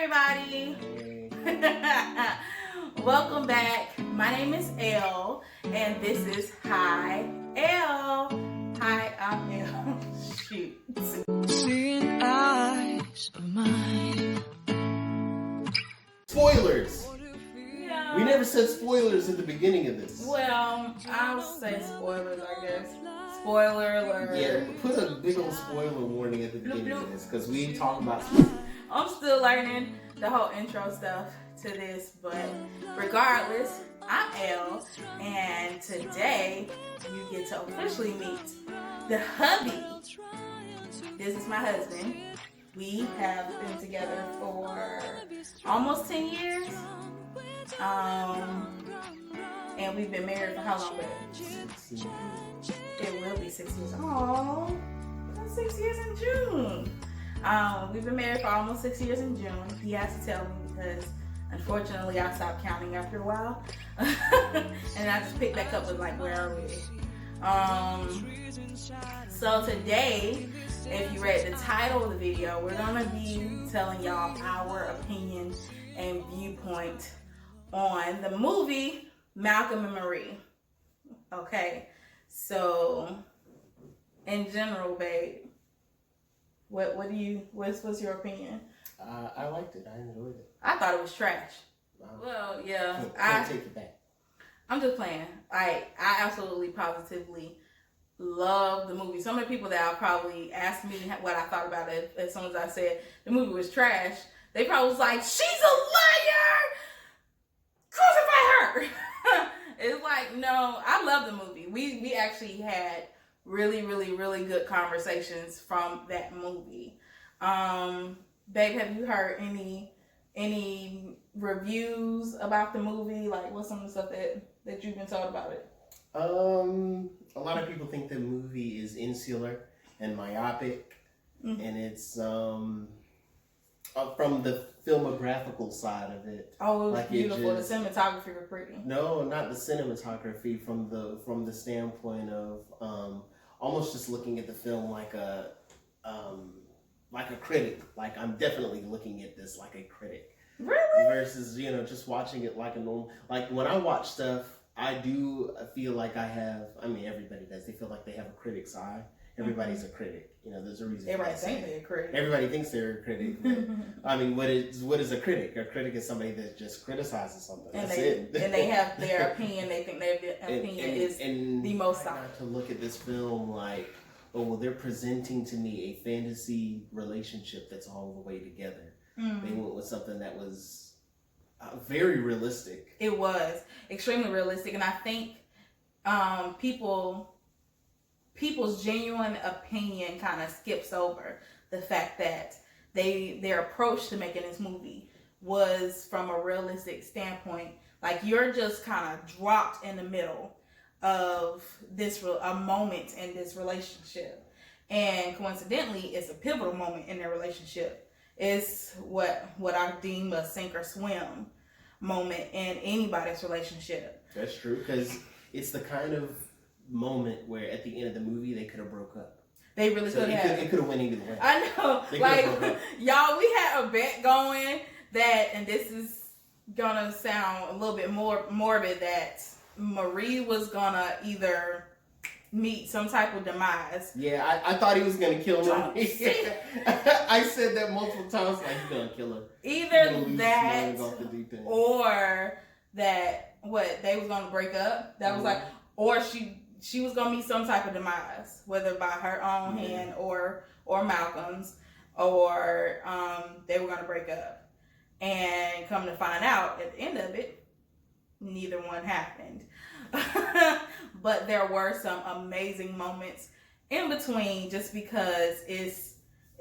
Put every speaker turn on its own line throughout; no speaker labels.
everybody. Welcome back. My name is Elle, and this is Hi Elle. Hi, I'm Elle. Shoot.
Seeing eyes of mine.
Spoilers.
Yeah.
We never said spoilers at the beginning of this.
Well, I'll say spoilers, I guess. Spoiler alert.
Yeah, put a big old spoiler warning at the beginning of this because we ain't talking about.
I'm still learning the whole intro stuff to this, but regardless, I'm Elle, and today you get to officially meet the hubby. This is my husband. We have been together for almost 10 years. And we've been married for how long, baby? It will be 6 years. Aww, 6 years in June. We've been married for almost 6 years in June. He has to tell me because unfortunately I stopped counting after a while. And I just picked back up with like, where are we? So today, if you read the title of the video, we're gonna be telling y'all our opinion and viewpoint on the movie Malcom and Marie. Okay, so in general, babe, what's your opinion?
I liked it. I enjoyed it.
I thought it was trash. Well, yeah,
Can't take it back.
I'm just playing. I absolutely, positively love the movie. Some of the people that will probably ask me what I thought about it as soon as I said the movie was trash, they probably was like, she's a liar! Crucify her! It's like, no, I love the movie. We actually had really, really, really good conversations from that movie. Babe, have you heard any reviews about the movie? Like, what's some of the stuff that you've been told about it?
A lot of people think the movie is insular and myopic, and it's from the filmographical side of it.
Oh, it was
like
beautiful. The cinematography was pretty.
No, not the cinematography. From the standpoint of almost just looking at the film like a critic. Like, I'm definitely looking at this like a critic.
Really?
Versus, just watching it like a normal. Like, when I watch stuff, I do feel like I have. I mean, everybody does. They feel like they have a critic's eye. Everybody's a critic. There's a reason.
Everybody thinks they're a critic.
Everybody thinks they're a critic. But, I mean, what is a critic? A critic is somebody that just criticizes something. That's it.
And they have their opinion. They think their opinion is the most solid.
Not to look at this film like, oh, well, they're presenting to me a fantasy relationship that's all the way together. They went with something that was very realistic.
It was extremely realistic, and I think people's genuine opinion kind of skips over the fact that their approach to making this movie was from a realistic standpoint. Like, you're just kind of dropped in the middle of a moment in this relationship, and coincidentally, it's a pivotal moment in their relationship. It's what I deem a sink or swim moment in anybody's relationship.
That's true, because it's the kind of moment where at the end of the movie they could have broke up.
They really could have.
It could have went either way.
I know. Like, y'all, we had a bet going that, and this is gonna sound a little bit more morbid, that Marie was gonna either meet some type of demise.
Yeah, I thought he was gonna kill Marie. I said that multiple times, like, he's gonna kill her.
Either that, or that they was gonna break up. That was like, or she was gonna meet some type of demise, whether by her own hand or Malcolm's, or they were gonna break up. And come to find out, at the end of it, neither one happened. But there were some amazing moments in between, just because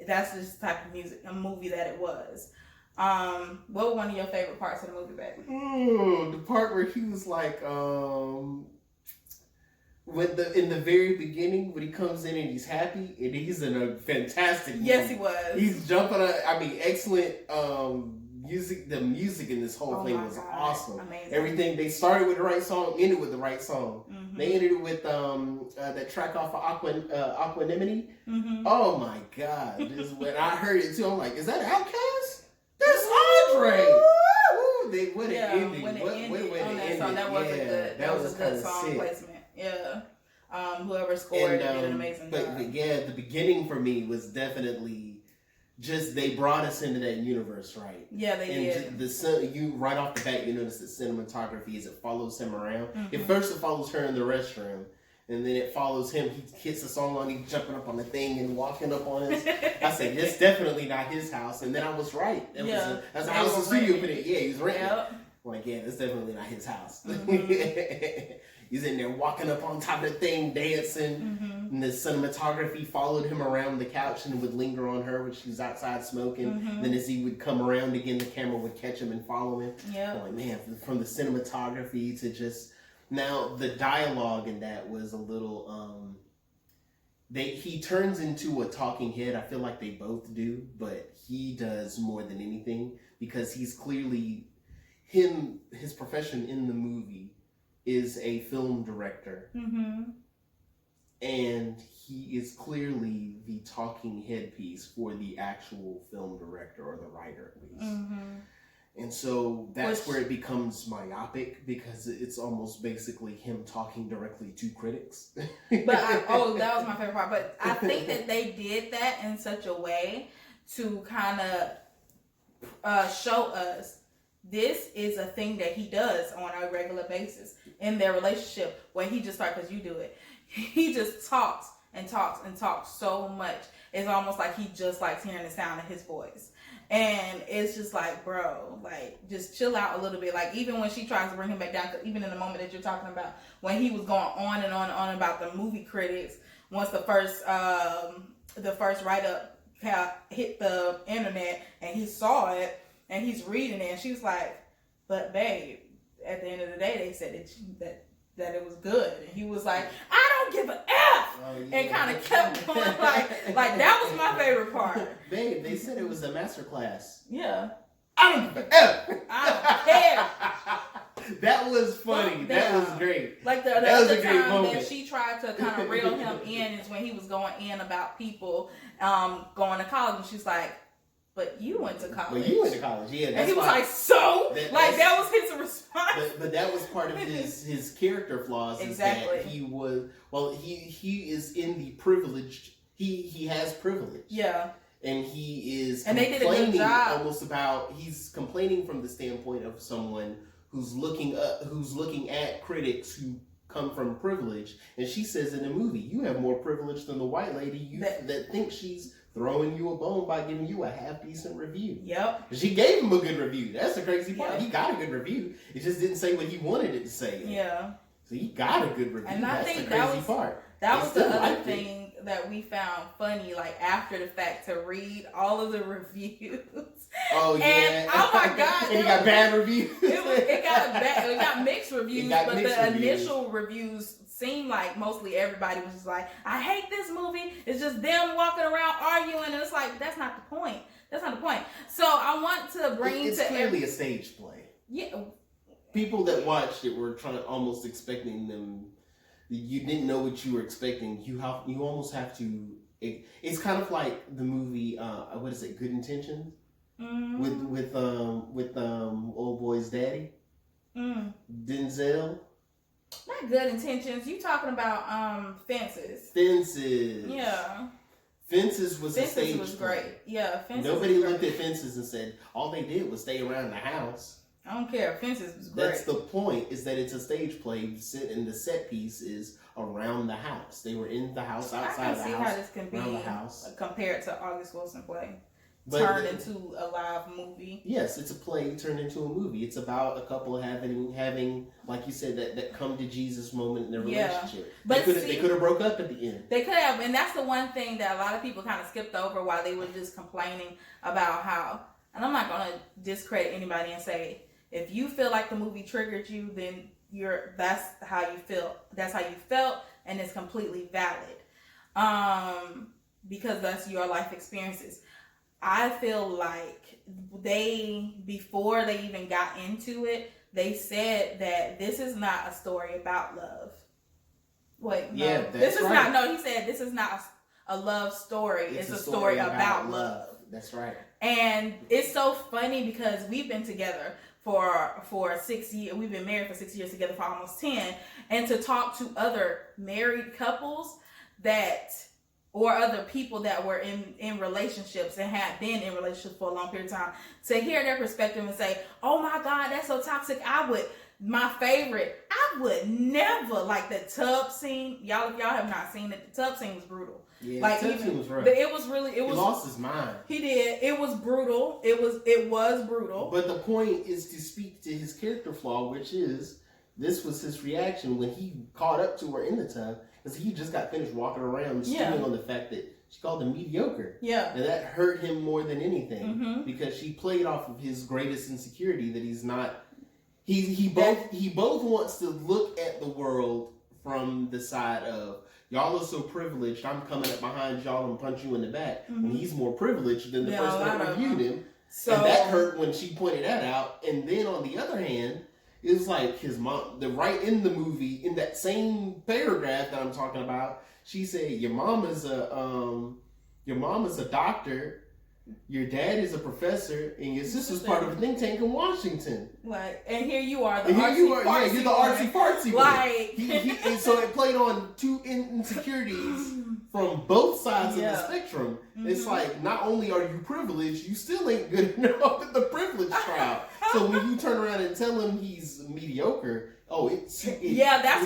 that's just the type of movie that it was. What was one of your favorite parts of the movie, baby?
The part where he was like, in the very beginning, when he comes in and he's happy, and he's in a fantastic movie.
Yes, he was.
He's jumping on, excellent music. The music in this whole thing was awesome.
Amazing.
Everything, they started with the right song, ended with the right song. They ended it with that track off of Aquanimity. Oh my God. When I heard it too, I'm like, is that Outkast? That's right. Ooh, they would have ended.
When it
What
ended
way
on
to
that
end
song,
it?
that was a good. That was a good song
sick.
placement. Yeah. Whoever scored did an amazing job.
But yeah, the beginning for me was definitely just they brought us into that universe, right?
Yeah, they did.
You right off the bat, you notice the cinematography as it follows him around.
Mm-hmm.
At first, it follows her in the restroom, and then it follows him. He hits a song on, he's jumping up on the thing and walking up on us. I said, "That's definitely not his house," and then I was right. That's the house the studio put it. Yeah, he's renting. Yep. Like, yeah, that's definitely not his house. Mm-hmm. He's in there walking up on top of the thing, dancing. Mm-hmm. And the cinematography followed him around the couch and would linger on her when she was outside smoking. Mm-hmm. Then as he would come around again, the camera would catch him and follow him. Yeah. Like, man, from the cinematography to just... Now, the dialogue in that was a little... he turns into a talking head. I feel like they both do, but he does more than anything because he's clearly... His profession in the movie is a film director. Mm-hmm. And he is clearly the talking headpiece for the actual film director or the writer, at least. Mm-hmm. And so that's where it becomes myopic because it's almost basically him talking directly to critics.
But that was my favorite part. But I think that they did that in such a way to kind of show us this is a thing that he does on a regular basis in their relationship where he just like, because you do it, he just talks and talks and talks so much. It's almost like he just likes hearing the sound of his voice. And it's just like, bro, like, just chill out a little bit. Like, even when she tries to bring him back down, even in the moment that you're talking about, when he was going on and on and on about the movie critics, once the first write-up hit the internet and he saw it, and he's reading it, and she was like, but babe, at the end of the day, they said that it was good. And he was like, I don't give an F! Oh, yeah. And kind of kept going like that was my favorite part.
Babe, they said it was a masterclass.
Yeah.
I don't give an F!
I don't care.
That was funny. That was great.
Like the other time that she tried to kind of reel him in is when he was going in about people going to college, and she's like, but you went to college.
Yeah.
And he was like, so? That was his response.
But that was part of his character flaws.
Exactly.
Is that he was, he is in the privileged, he has privilege.
Yeah.
And he is
and they did a good job.
He's complaining from the standpoint of someone who's looking at critics who come from privilege. And she says in the movie, you have more privilege than the white lady that thinks she's throwing you a bone by giving you a half-decent review.
Yep.
She gave him a good review. That's the crazy part.
Yep.
He got a good review. It just didn't say what he wanted it to say.
Yeah.
So he got a good review.
And I think the crazy part. That was the other thing that we found funny, like after the fact, to read all of the reviews.
Oh yeah.
And oh my God.
And he got bad reviews.
It got mixed reviews, initial reviews seemed like mostly everybody was just like, I hate this movie. It's just them walking around arguing, and it's like, that's not the point. That's not the point. So I want to bring
it's clearly a stage play.
Yeah.
People that watched it were almost expecting them. You didn't know what you were expecting. You almost have to. It's kind of like the movie. What is it? Good Intentions. Mm-hmm. With old boy's daddy. Denzel.
Not Good Intentions. You talking about Fences?
Fences.
Yeah.
Fences was a stage
was
play.
Great. Yeah, Fences.
Nobody looked at Fences and said all they did was stay around the house.
I don't care. Fences was great.
That's the point. Is that it's a stage play. And the set piece is around the house. They were in the house, outside the house. I can see how this can be
compared to August Wilson play. Turned into a live movie.
Yes, it's a play turned into a movie. It's about a couple having like you said, that come to Jesus moment in their relationship. But they could have broke up at the end.
They could have, and that's the one thing that a lot of people kind of skipped over while they were just complaining about how. And I'm not going to discredit anybody and say if you feel like the movie triggered you, then that's how you feel. That's how you felt, and it's completely valid. Because that's your life experiences. I feel like before they even got into it, they said that this is not a story about love. Wait, no.
Yeah, that's right.
He said this is not a love story. It's a story about love.
That's right.
And it's so funny because we've been together for 6 years. We've been married for 6 years, together for almost 10. And to talk to other married couples or other people that were in relationships and had been in relationships for a long period of time, to hear their perspective and say, oh my God, that's so toxic. My favorite, I would never, like the tub scene. Y'all, if y'all have not seen it, the tub scene was brutal.
Yeah,
like
the tub scene was rough.
He
lost his mind.
He did. It was brutal. It was brutal.
But the point is to speak to his character flaw, which is, this was his reaction when he caught up to her in the tub, because he just got finished walking around stewing on the fact that she called him mediocre.
Yeah.
And that hurt him more than anything, because she played off of his greatest insecurity, that he's not. He both wants to look at the world from the side of, y'all are so privileged, I'm coming up behind y'all and punch you in the back. And he's more privileged than the person that reviewed him. So, and that hurt when she pointed that out. And then on the other hand, it's like his mom, right in the movie, in that same paragraph that I'm talking about, she said, your mom is a doctor, your dad is a professor, and your sister's part of a think tank in Washington.
Like, and here you are,
you're the artsy fartsy one.
Like,
and so it played on two insecurities from both sides of the spectrum. It's like, not only are you privileged, you still ain't good enough at the privilege trial. So when you turn around and tell him he's mediocre, that's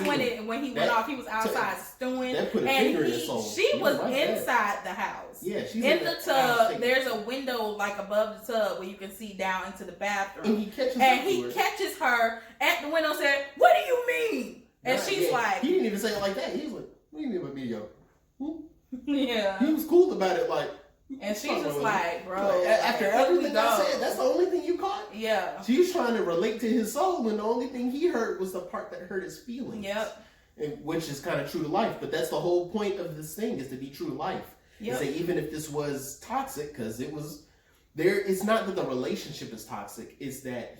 when he went off. He was outside stewing, that put a finger in his soul.
She was inside the house.
Yeah, she's
in the tub. There's a window like above the tub where you can see down into the bathroom.
And he
catches her at the window and said, "What do you mean?" And she's like,
he didn't even say it like that. He was like, "What do you mean by mediocre?"
Yeah,
he was cool about it, like.
And she's just like, bro.
Like, after everything I said, that's the only thing you caught?
Yeah.
She's trying to relate to his soul, and the only thing he heard was the part that hurt his feelings.
Yep.
Which is kind of true to life. But that's the whole point of this thing, is to be true to life.
Yep.
Is that even if this was toxic, because it's not that the relationship is toxic, it's that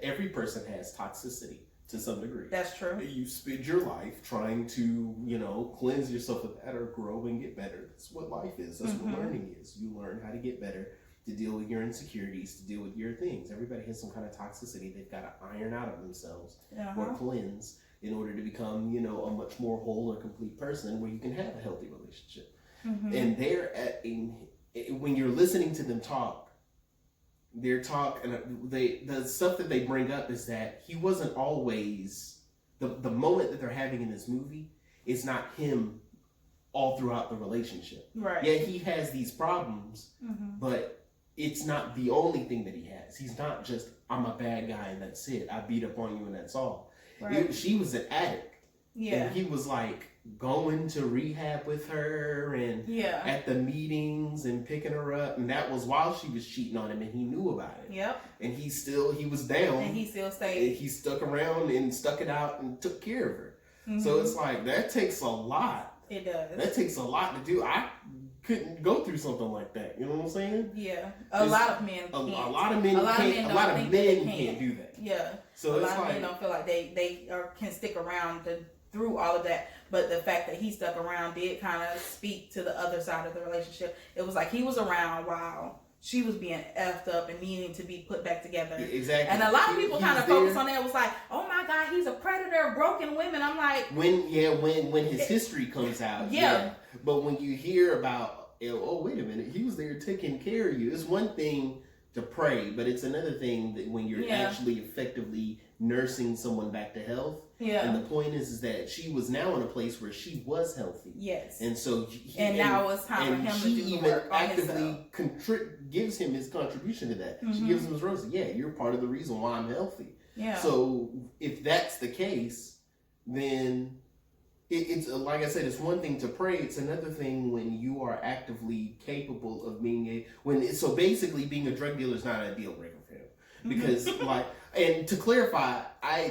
every person has toxicity to some degree.
That's true.
You spend your life trying to, cleanse yourself of that or grow and get better. That's what life is. That's what learning is. You learn how to get better, to deal with your insecurities, to deal with your things. Everybody has some kind of toxicity they've got to iron out of themselves or cleanse in order to become, a much more whole or complete person where you can have a healthy relationship. And when you're listening to them talk, their talk and the stuff that they bring up is that he wasn't always the moment that they're having in this movie is not him all throughout the relationship.
Right.
Yeah, he has these problems, but it's not the only thing that he has. He's not just, I'm a bad guy and that's it. I beat up on you and that's all. Right. She was an addict. Yeah. And he was like going to rehab with her and at the meetings and picking her up, and that was while she was cheating on him and he knew about it. Yep. And he was down. And he still stayed. And he stuck around and stuck it out and took care of her. So it's like, that takes a lot.
It does.
That takes a lot to do. I couldn't go through something like that. You know what I'm saying?
Yeah. A lot of men can't.
A lot of men can't do that.
Yeah.
So
a lot of men don't feel like they can stick around through all of that, but the fact that he stuck around did kind of speak to the other side of the relationship. It was like he was around while she was being effed up and needing to be put back together.
Exactly.
And a lot of people kind of focus on that. It was like, oh my God, he's a predator of broken women. I'm like,
when his history comes out. Yeah. But when you hear about, oh, wait a minute, he was there taking care of you. It's one thing to pray, but it's another thing that when you're actually effectively nursing someone back to health. Yeah. And the point is that she was now in a place where she was healthy. Yes. And so
now it's time for him to do the work on himself.
She actively gives him his contribution to that. She gives him his roses. Yeah, you're part of the reason why I'm healthy. Yeah. So if that's the case, then it's like I said, it's one thing to pray. It's another thing when you are actively capable of being so basically being a drug dealer is not a deal breaker for him. Because and to clarify,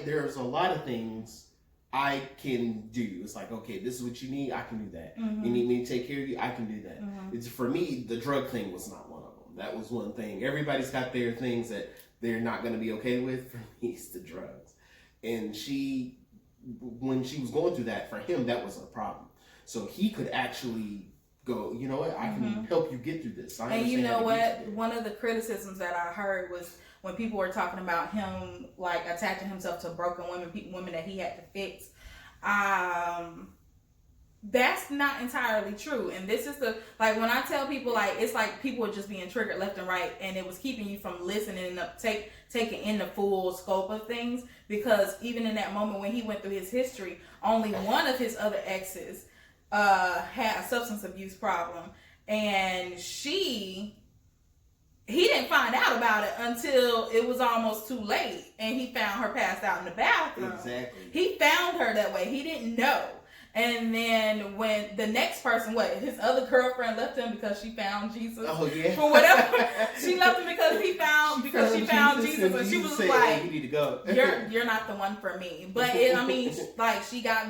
there's a lot of things I can do. It's like, okay, this is what you need, I can do that. You need me to take care of you, I can do that. It's, for me, the drug thing was not one of them. That was one thing. Everybody's got their things that they're not going to be okay with. For me, it's the drugs. And when she was going through that, for him, that was a problem. So he could actually go, you know what, I can help you get through this.
And you know what? One of the criticisms that I heard was when people were talking about him like attaching himself to broken women that he had to fix. That's not entirely true. And this is like when I tell people, like, it's like people are just being triggered left and right, and it was keeping you from listening and taking in the full scope of things, because even in that moment when he went through his history, only one of his other exes had a substance abuse problem, and he didn't find out about it until it was almost too late, and he found her passed out in the bathroom.
Exactly.
He found her that way. He didn't know. And then when the next person, his other girlfriend left him because she found Jesus.
Oh yeah.
For whatever, she left him because she found Jesus, and she was like,
"You need to go.
You're not the one for me." But like she got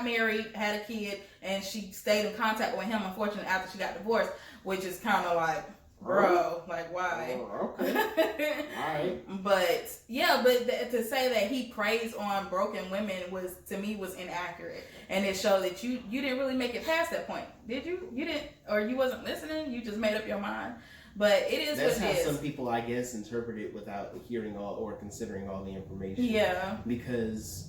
married, had a kid, and she stayed in contact with him. Unfortunately, after she got divorced, which is kind of like, bro, like why?
Oh, okay. All right.
But yeah, to say that he preys on broken women was inaccurate, and it showed that you didn't really make it past that point, did you? You didn't, or you wasn't listening. You just made up your mind. But it is
That's
what it is.
how some people, I guess, interpret it without hearing all or considering all the information.
Yeah.
Because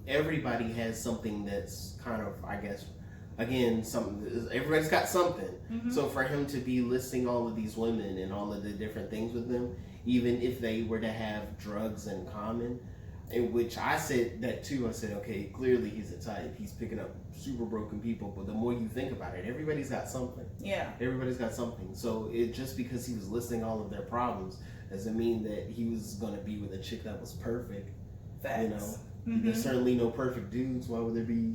everybody has something that's kind of, I guess, again, everybody's got something.
Mm-hmm.
So for him to be listing all of these women and all of the different things with them, even if they were to have drugs in common, in which I said that too. I said, okay, clearly he's a type. He's picking up super broken people. But the more you think about it, everybody's got something.
Yeah.
Everybody's got something. So just because he was listing all of their problems doesn't mean that he was going to be with a chick that was perfect.
Facts.
You know, there's certainly no perfect dudes. Why would there be,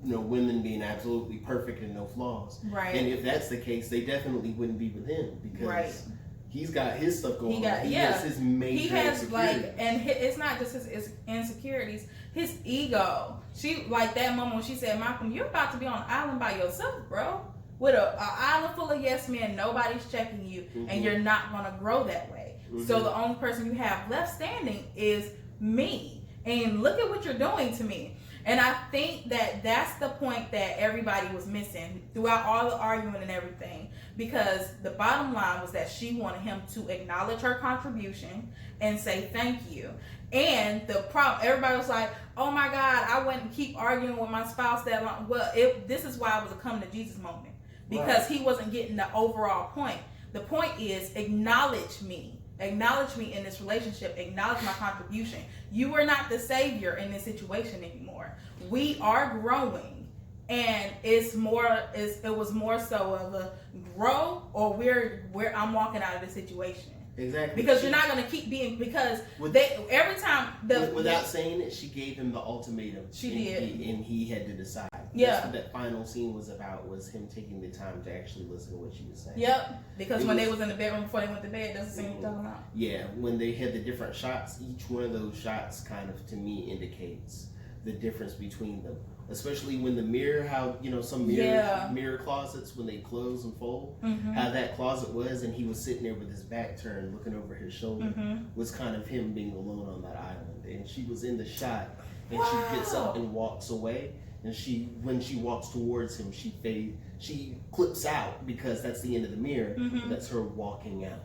women being absolutely perfect and no flaws?
Right.
And if that's the case, they definitely wouldn't be with him because he's got his stuff going on. He has his major insecurities.
It's not just his insecurities, his ego. She, like that moment when she said, Malcolm, you're about to be on an island by yourself, bro. With an island full of yes men, nobody's checking you, and you're not going to grow that way. So the only person you have left standing is me. And look at what you're doing to me. And I think that that's the point that everybody was missing throughout all the argument and everything. Because the bottom line was that she wanted him to acknowledge her contribution and say thank you. And the problem, everybody was like, oh my God, I wouldn't keep arguing with my spouse that long. Well, this is why it was a come to Jesus moment. Because he wasn't getting the overall point. The point is, acknowledge me. Acknowledge me in this relationship. Acknowledge my contribution. You are not the savior in this situation anymore. We are growing, and it was more so of a grow or where I'm walking out of the situation.
Exactly.
Because you're not going to keep being, because every time
without saying it, she gave him the ultimatum.
She did,
and he had to decide.
Yeah.
That's what that final scene was about, was him taking the time to actually listen to what she was saying.
Yep. Because they was in the bedroom before they went to bed, that's the scene you're talking about.
Yeah, when they had the different shots, each one of those shots kind of, to me, indicates the difference between them. Especially when the mirror, how, some mirror closets, when they close and fold, how that closet was, and he was sitting there with his back turned, looking over his shoulder, was kind of him being alone on that island. And she was in the shot, and she gets up and walks away. And when she walks towards him, she clips out, because that's the end of the mirror. That's her walking out.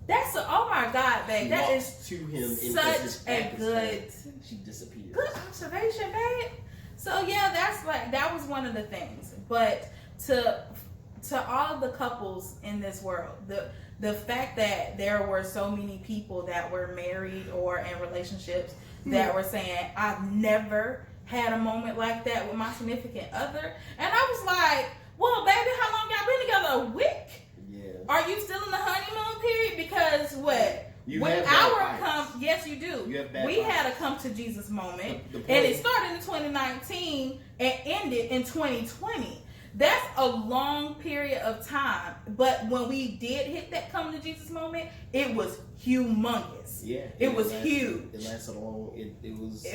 Oh my God, babe. That is
to him
such a good.
She disappears.
Good observation, babe. So yeah, that was one of the things. But to all of the couples in this world, the fact that there were so many people that were married or in relationships that were saying, I've never had a moment like that with my significant other. And I was like, well, baby, how long y'all been together? A week? Yeah. Are you still in the honeymoon period? Because yes, you do. We had a come to Jesus moment, and it started in 2019 and ended in 2020. That's a long period of time. But when we did hit that come to Jesus moment, it was humongous. Yeah. It was huge.
It lasted long. It was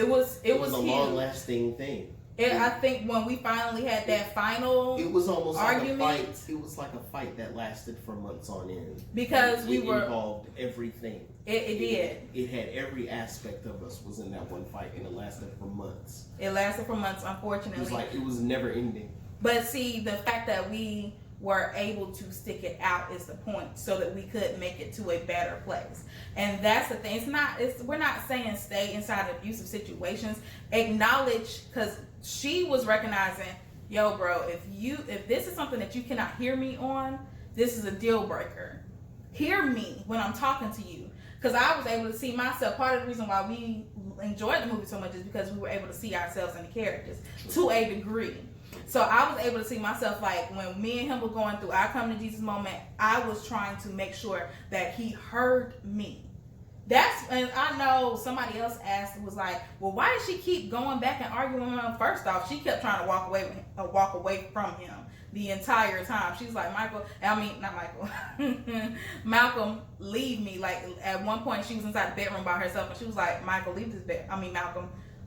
a
huge. Long-lasting thing.
I think when we finally had that final
it was almost
argument,
like a fight. It was like a fight that lasted for months on end.
Because it
involved everything.
It did.
It had every aspect of us was in that one fight, and it lasted for months.
It lasted for months, unfortunately.
It was like it was never ending.
But see, the fact that we were able to stick it out is the point, so that we could make it to a better place. And that's the thing. We're not saying stay inside abusive situations. Acknowledge, because she was recognizing, yo, bro, if this is something that you cannot hear me on, this is a deal breaker. Hear me when I'm talking to you. Because I was able to see myself. Part of the reason why we enjoyed the movie so much is because we were able to see ourselves in the characters to a degree. So I was able to see myself, like, when me and him were going through our come to Jesus moment, I was trying to make sure that he heard me. And I know somebody else was like, well, why did she keep going back and arguing with him? First off, she kept trying to walk away from him the entire time. She's like, Malcolm, leave me. Like, at one point she was inside the bedroom by herself, and she was like, Malcolm,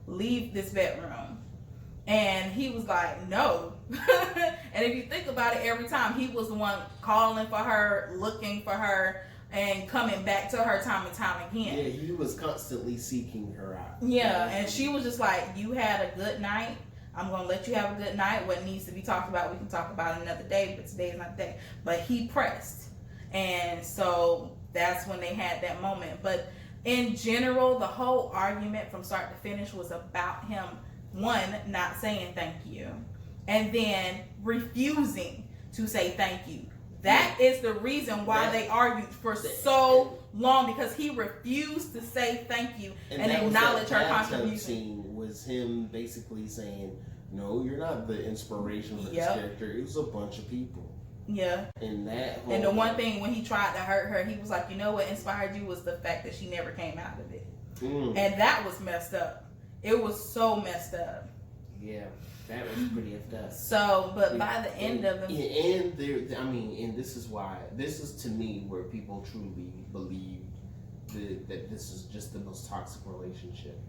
leave this bedroom. And he was like, no. And if you think about it, every time he was the one calling for her, looking for her, and coming back to her time and time again.
Yeah, he was constantly seeking her out.
Yeah, and she was just like, you had a good night. I'm going to let you have a good night. What needs to be talked about, we can talk about another day, but today is not the day. But he pressed. And so that's when they had that moment. But in general, the whole argument from start to finish was about him, one, not saying thank you, and then refusing to say thank you. That is the reason why they argued for so long, because he refused to say thank you and acknowledge her contribution.
Scene was him basically saying, no, you're not the inspiration for this character. It was a bunch of people.
Yeah.
And
the one thing, when he tried to hurt her, he was like, you know what inspired you was the fact that she never came out of it. And that was messed up. It was so messed up.
Yeah. That was pretty effed up.
So, but by the end of the
and this is to me where people truly believe that this is just the most toxic relationship.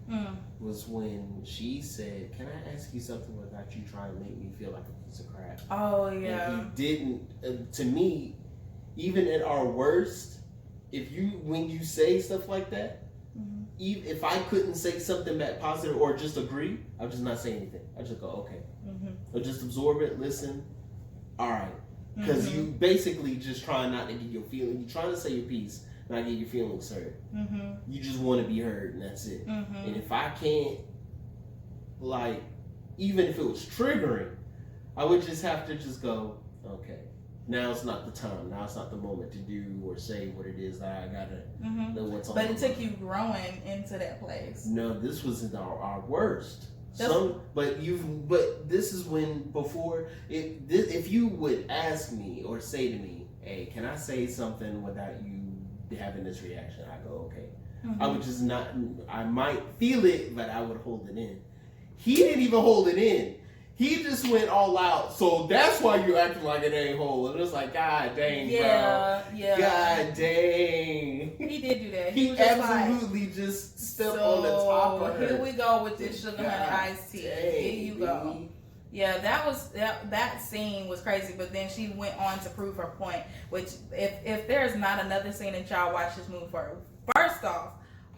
Was when she said, "Can I ask you something without you trying to make me feel like a piece of crap?"
Oh yeah.
And he didn't. To me, even at our worst, when you say stuff like that. Even if I couldn't say something back positive or just agree, I'll just not say anything. I just go, okay. Or just absorb it, listen. All right. Because you basically just trying not to get your feelings. You're trying to say your piece, not get your feelings hurt. You just want to be heard, and that's it. And if I can't, like, even if it was triggering, I would just have to just go, okay. Now it's not the time. Now it's not the moment to do or say what it is that I gotta know what's on.
But it took you growing into that place.
No, this was our worst. But this is when before if you would ask me or say to me, "Hey, can I say something without you having this reaction?" I go, "Okay." I would just not. I might feel it, but I would hold it in. He didn't even hold it in. He just went all out. So that's why you're acting like an a-hole. And it's like, God dang, bro. Yeah. God dang.
He did do that.
He absolutely just stepped on the top of her.
Here we go with this sugar honey iced tea. Here you go. Yeah, that scene was crazy. But then she went on to prove her point. Which, if there's not another scene that y'all watch this movie for, first off,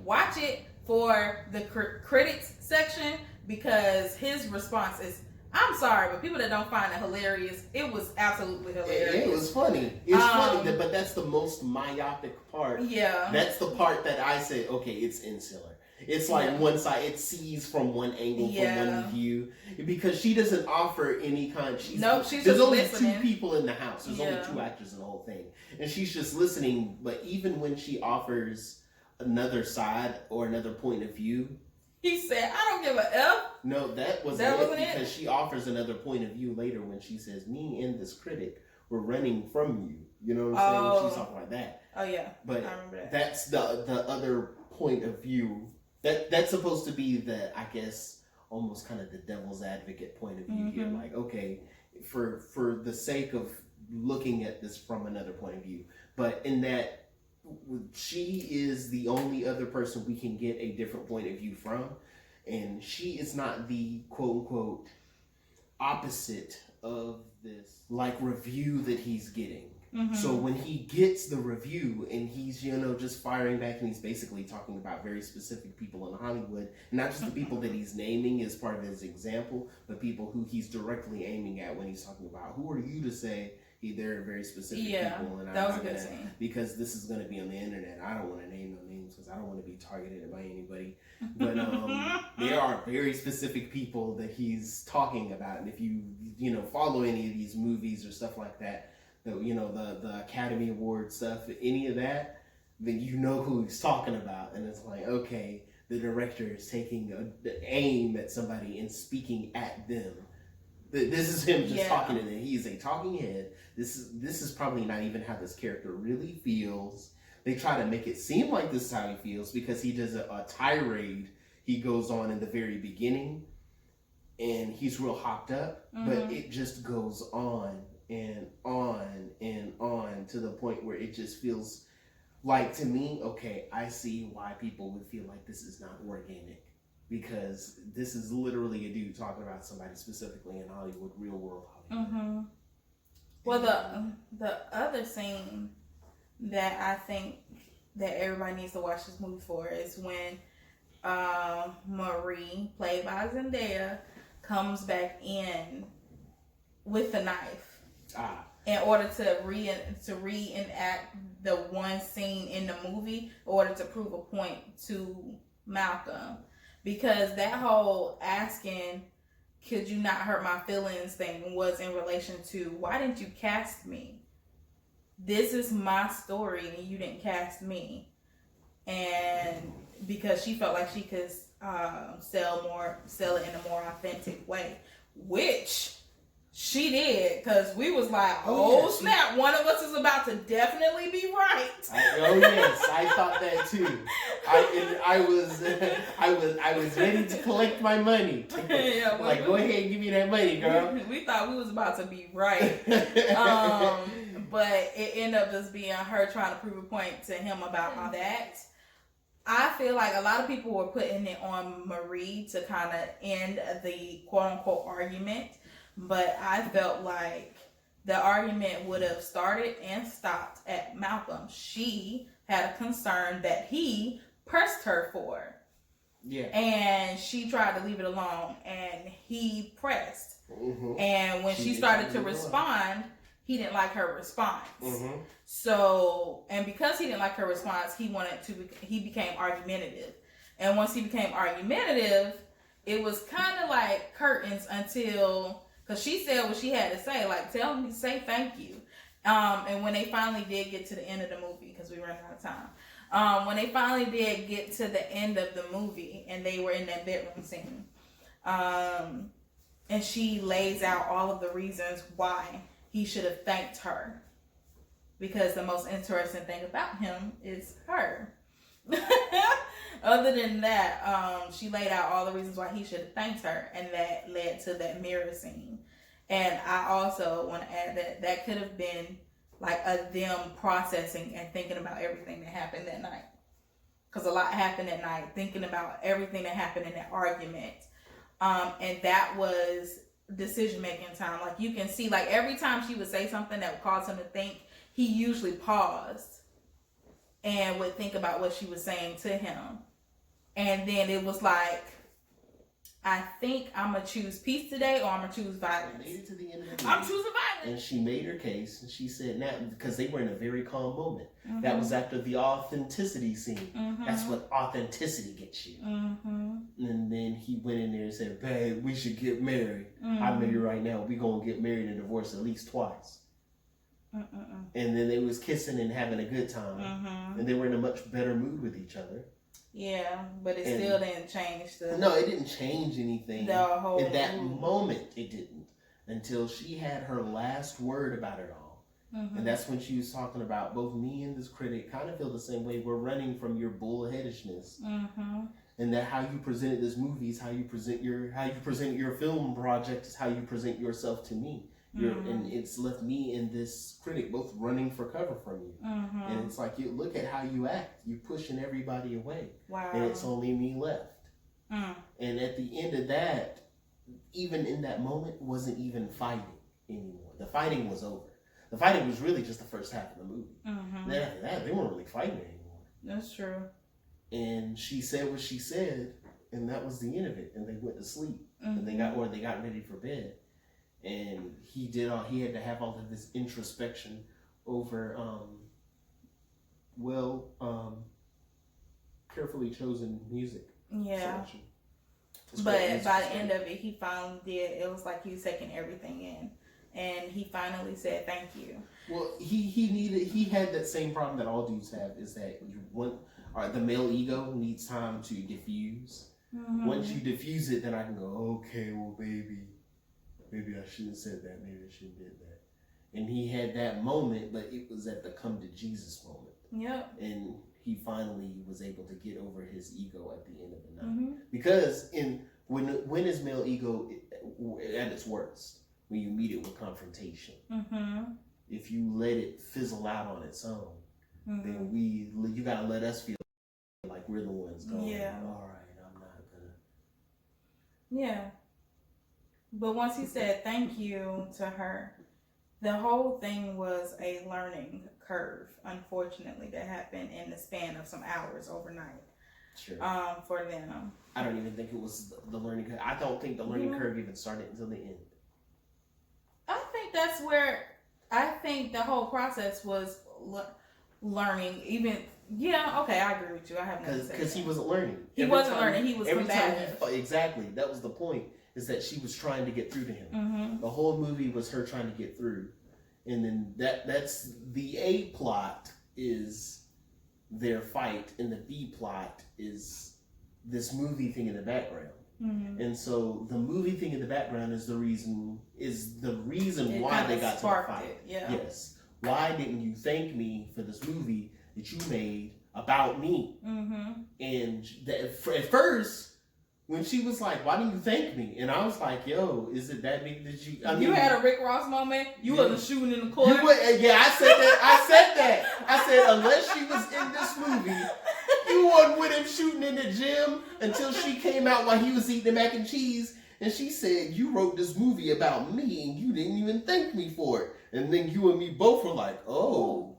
watch it for the critics section, because his response is, I'm sorry, but people that don't find it hilarious, it was absolutely hilarious.
It was funny. It's funny, but that's the most myopic part. Yeah. That's the part that I said, okay, it's insular. It's like one side, it sees from one angle, from one view. Because she doesn't offer any kind. She's there's only listening. 2 people in the house. There's only 2 actors in the whole thing. And she's just listening. But even when she offers another side or another point of view,
he said, I don't give a F.
No, that wasn't it, because she offers another point of view later when she says, me and this critic were running from you. You know what I'm saying? She's talking like that.
Oh, yeah.
But
I remember that.
That's the other point of view. That's supposed to be the, I guess, almost kind of the devil's advocate point of view here. Like, okay, for the sake of looking at this from another point of view. But in that, she is the only other person we can get a different point of view from, and she is not the quote-unquote opposite of this like review that he's getting.
Mm-hmm.
So when he gets the review and he's, just firing back, and he's basically talking about very specific people in Hollywood, not just the people that he's naming as part of his example, but people who he's directly aiming at when he's talking about, who are you to say they're very specific people, and
that was a good scene.
Because this is going to be on the internet. I don't want to name no names because I don't want to be targeted by anybody. But there are very specific people that he's talking about, and if you follow any of these movies or stuff like that, the Academy Award stuff, any of that, then you know who he's talking about, and it's like, okay, the director is taking aim at somebody and speaking at them. This is him just talking to them. He's a talking head. This is probably not even how this character really feels. They try to make it seem like this is how he feels because he does a tirade he goes on in the very beginning, and he's real hopped up, but it just goes on and on and on to the point where it just feels like, to me, okay, I see why people would feel like this is not organic. Because this is literally a dude talking about somebody specifically in Hollywood, real world Hollywood.
Mm-hmm. Well, the other scene that I think that everybody needs to watch this movie for is when Marie, played by Zendaya, comes back in with the knife in order to reenact the one scene in the movie in order to prove a point to Malcolm. Because that whole asking, could you not hurt my feelings thing was in relation to, why didn't you cast me? This is my story and you didn't cast me. And because she felt like she could sell it in a more authentic way, which she did, because we was like, snap, one of us is about to definitely be right.
I thought that too. I was ready to collect my money. Go ahead and give me that money, girl.
We thought we was about to be right. But it ended up just being her trying to prove a point to him about all that. I feel like a lot of people were putting it on Marie to kind of end the quote-unquote argument. But I felt like the argument would have started and stopped at Malcolm. She had a concern that he pressed her for.
Yeah. And
she tried to leave it alone, and he pressed. Mm-hmm. And when she started to respond, he didn't like her response. Mm-hmm. So, and because he didn't like her response, he became argumentative. And once he became argumentative, it was kind of like curtains until... Because she said what she had to say, like, tell me, say thank you. And when they finally did get to the end of the movie, because we ran out of time, when they finally did get to the end of the movie, and they were in that bedroom scene, and she lays out all of the reasons why he should have thanked her. Because the most interesting thing about him is her. Other than that, she laid out all the reasons why he should have thanked her, and that led to that mirror scene. And I also want to add that could have been like them processing and thinking about everything that happened that night. Because a lot happened that night, thinking about everything that happened in that argument. And that was decision-making time. Like, you can see, like, every time she would say something that would cause him to think, he usually paused and would think about what she was saying to him. And then it was like, I think I'm going to choose peace today, or I'm going to choose violence.
Made it to the end of the
I'm choosing violence.
And she made her case, and she said, now, because they were in a very calm moment.
Mm-hmm.
That was after the authenticity scene. Mm-hmm. That's what authenticity gets you. Mm-hmm. And then he went in there and said, babe, we should get married. Mm-hmm. I know you right now. We're going to get married and divorced at least twice. Mm-mm. And then they was kissing and having a good time. Mm-hmm. And they were in a much better mood with each other.
Yeah, but it still didn't change
No, it didn't change anything. In that moment, it didn't. Until she had her last word about it all. Mm-hmm. And that's when she was talking about, both me and this critic kind of feel the same way. We're running from your bullheadishness. Mm-hmm. And that how you presented this movie is how you present your film project is how you present yourself to me. Mm-hmm. And it's left me and this critic both running for cover from you. Mm-hmm. And it's like, you look at how you act. You're pushing everybody away.
Wow.
And it's only me left. Mm. And at the end of that, even in that moment, wasn't even fighting anymore. The fighting was over. The fighting was really just the first half of the movie.
Mm-hmm.
Then after that, they weren't really fighting anymore.
That's true.
And she said what she said, and that was the end of it. And they went to sleep, and they got ready for bed. And he had to have all of this introspection over, carefully chosen music.
Yeah.
Selection.
But by the end of it, he finally did. It was like he was taking everything in, and he finally said thank you.
Well, he had that same problem that all dudes have, is that the male ego needs time to diffuse.
Mm-hmm.
Once you diffuse it, then I can go, okay, well, maybe I shouldn't have said that. Maybe I shouldn't have did that. And he had that moment, but it was at the come to Jesus moment.
Yep.
And he finally was able to get over his ego at the end of the night.
Mm-hmm.
Because when is male ego at its worst? When you meet it with confrontation. Mm-hmm. If you let it fizzle out on its own, then you gotta let us feel like we're the ones going, all right, I'm not gonna.
Yeah. But once he said thank you to her, the whole thing was a learning curve, unfortunately, that happened in the span of some hours overnight.
Sure.
For them.
I don't even think it was the learning curve. I don't think the learning curve even started until the end.
I think that's where the whole process was learning. Even I agree with you. I have nothing to say.
Because he wasn't learning.
He wasn't learning. He was combative.
Exactly. That was the point. Is that she was trying to get through to him. Mm-hmm. The whole movie was her trying to get through, and then that's the A plot is their fight, and the B plot is this movie thing in the background. Mm-hmm. And so the movie thing in the background is the reason why they got to the fight.
Yeah.
Yes. Why didn't you thank me for this movie that you made about me? Mm-hmm. And at first, when she was like, why didn't you thank me? And I was like, yo, is it that big that you...
You had a Rick Ross moment? You wasn't shooting in the corner?
I said that. I said, unless she was in this movie, you wasn't with him shooting in the gym until she came out while he was eating the mac and cheese. And she said, you wrote this movie about me and you didn't even thank me for it. And then you and me both were like, oh.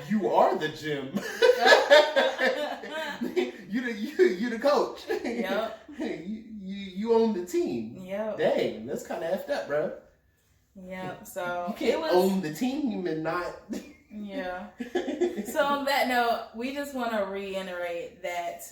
You are the gym. You the coach. Yep. You own the team. Yep. Dang, that's kind of effed up, bro.
Yep. So
you can't own the team and not.
Yeah. So on that note, we just want to reiterate that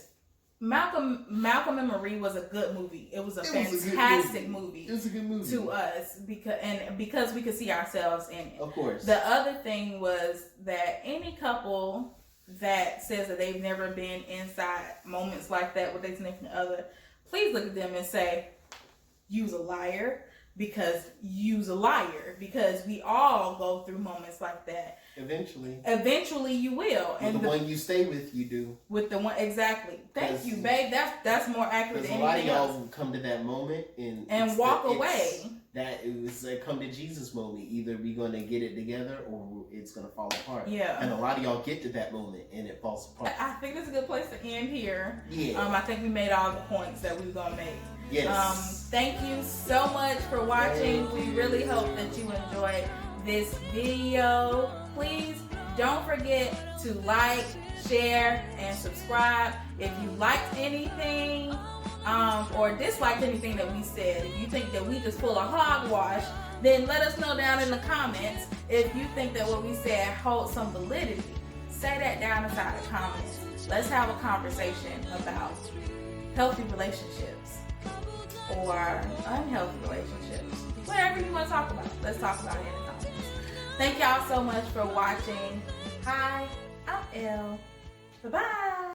Malcolm and Marie was a good movie. It was a fantastic movie.
It was a good movie
to us because we could see ourselves in it.
Of course.
The other thing was that any couple that says that they've never been inside moments like that with their significant other, please look at them and say, "You's a liar," because we all go through moments like that. Eventually you will.
And the one you stay with, you do.
With the one, exactly. Thank you, babe. That's more accurate than anything else.
A lot of y'all come to that moment and
walk away.
That it was a come to Jesus moment. Either we're going to get it together or it's going to fall apart.
Yeah.
And a lot of y'all get to that moment and it falls apart.
I think it's a good place to end here.
Yeah.
I think we made all the points that we were going to make.
Yes.
Thank you so much for watching. We really hope that you enjoyed this video. Please don't forget to like, share, and subscribe. If you liked anything or disliked anything that we said, if you think that we just pull a hogwash, then let us know down in the comments. If you think that what we said holds some validity, say that down inside the comments. Let's have a conversation about healthy relationships or unhealthy relationships. Whatever you want to talk about, let's talk about it in the comments. Thank y'all so much for watching. Hi, I'm Elle. Bye-bye.